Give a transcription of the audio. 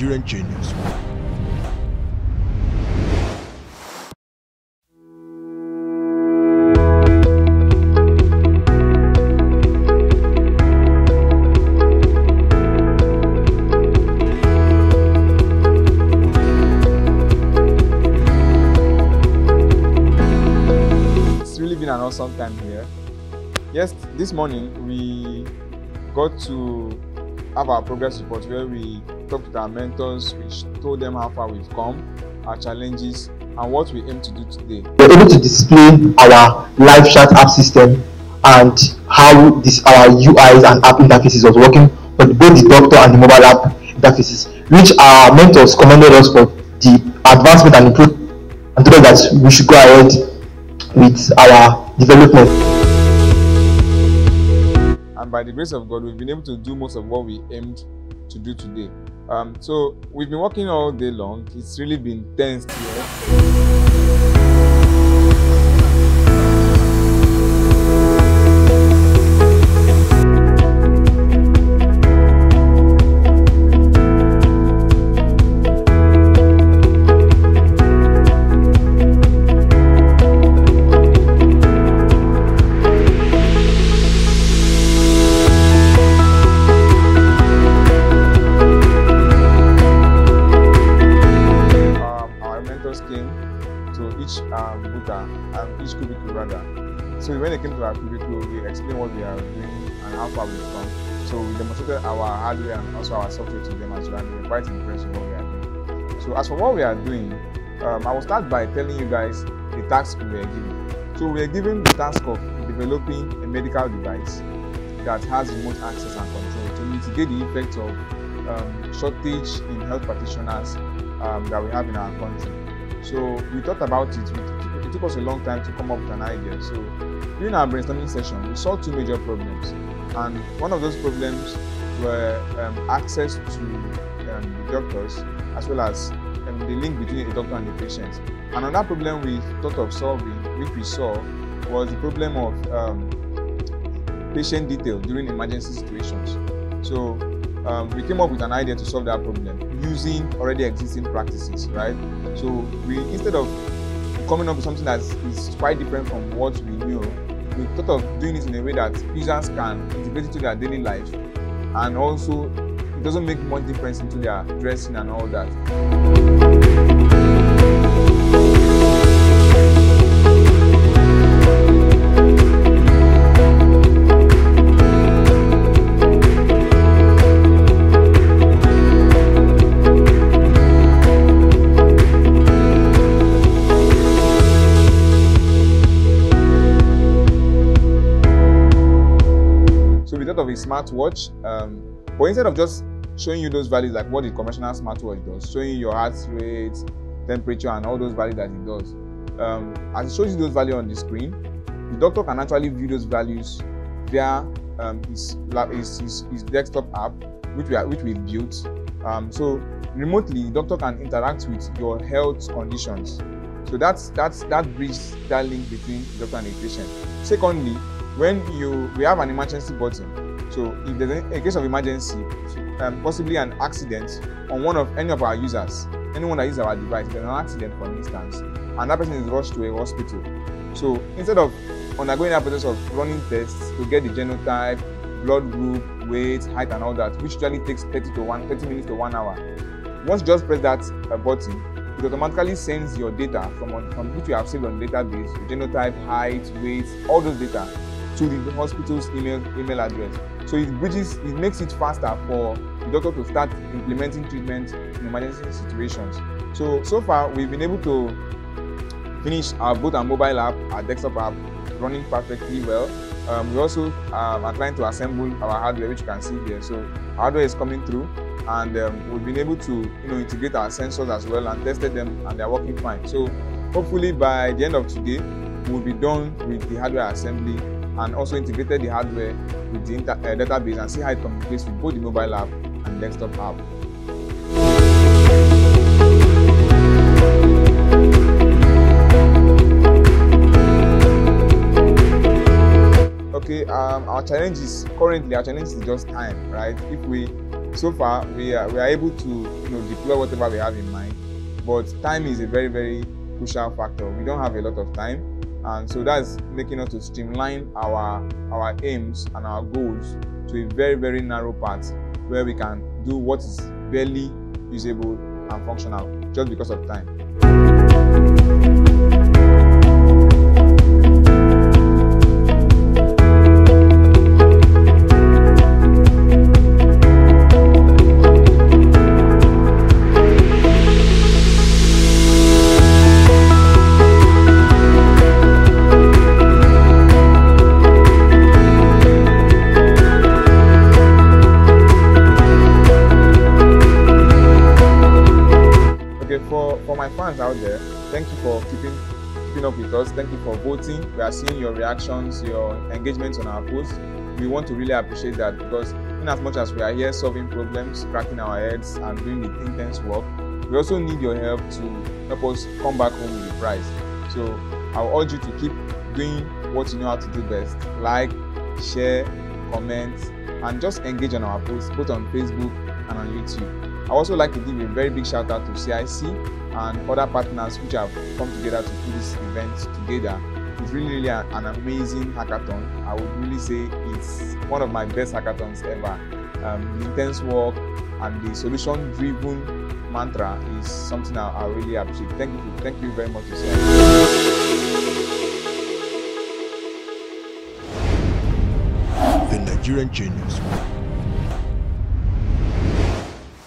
Nigerian Genius. It's really been an awesome time here. Yes, this morning we got to have our progress report where we talked with our mentors, which told them how far we've come, our challenges, and what we aim to do today. We're able to display our live chat app system and how our UIs and app interfaces was working for both the doctor and the mobile app interfaces, which our mentors commended us for the advancement and improvement, and told us that we should go ahead with our development. And by the grace of God, we've been able to do most of what we aimed to do today. So we've been working all day long. It's really been tense here. Came to each each cubicle rather. So when they came to our cubicle, we explained what we are doing and how far we've come. So we demonstrated our hardware and also our software to them as well, and they were quite impressed with what we are doing. So as for what we are doing, I will start by telling you guys the task we were given. So we were given the task of developing a medical device that has remote access and control to mitigate the effects of shortage in health practitioners that we have in our country. So we thought about it. It took us a long time to come up with an idea. So during our brainstorming session, we saw two major problems, and one of those problems were access to the doctors, as well as the link between a doctor and the patient. And another problem we thought of solving, which we saw, was the problem of patient detail during emergency situations. So we came up with an idea to solve that problem using already existing practices, right? So we, instead of coming up with something that is quite different from what we knew, we thought of doing it in a way that users can integrate it to their daily life, and also it doesn't make much difference into their dressing and all that. Of a smartwatch, but instead of just showing you those values like what the conventional smartwatch does, showing your heart rate, temperature, and all those values that it does, as it shows you those values on the screen, the doctor can actually view those values via his desktop app, which we've built. So remotely, the doctor can interact with your health conditions. So that bridges that link between the doctor and the patient. Secondly, when we have an emergency button, so if there's a case of emergency, possibly an accident on any of our users, anyone that uses our device, there's an accident for instance, and that person is rushed to a hospital. So instead of undergoing that process of running tests to get the genotype, blood group, weight, height, and all that, which usually takes 30 minutes to 1 hour, once you just press that button, it automatically sends your data from which you have saved on the database, your genotype, height, weight, all those data, to the hospital's email address. So it makes it faster for the doctor to start implementing treatment in emergency situations. So far we've been able to finish both our mobile app, our desktop app, running perfectly well. We also are trying to assemble our hardware, which you can see here. So our hardware is coming through, and we've been able to integrate our sensors as well and tested them, and they're working fine. So hopefully by the end of today, we'll be done with the hardware assembly and also integrated the hardware with the database and see how it communicates with both the mobile app and desktop app. Okay, our challenge is just time, right? If we So far, we are able to deploy whatever we have in mind, but time is a very, very crucial factor. We don't have a lot of time, and so that's making us to streamline our aims and our goals to a very, very narrow path where we can do what is barely usable and functional just because of time. For my fans out there, thank you for keeping up with us. Thank you for voting. We are seeing your reactions, your engagements on our posts. We want to really appreciate that, because in as much as we are here solving problems, cracking our heads and doing the intense work, we also need your help to help us come back home with a prize. So I'll urge you to keep doing what you know how to do best. Like, share, comment, and just engage on our posts, both on Facebook and on YouTube. I also like to give a very big shout out to CIC and other partners which have come together to put this event together. It's really an amazing hackathon. I would really say it's one of my best hackathons ever. The intense work and the solution-driven mantra is something I really appreciate. Thank you very much. The Nigerian Genius.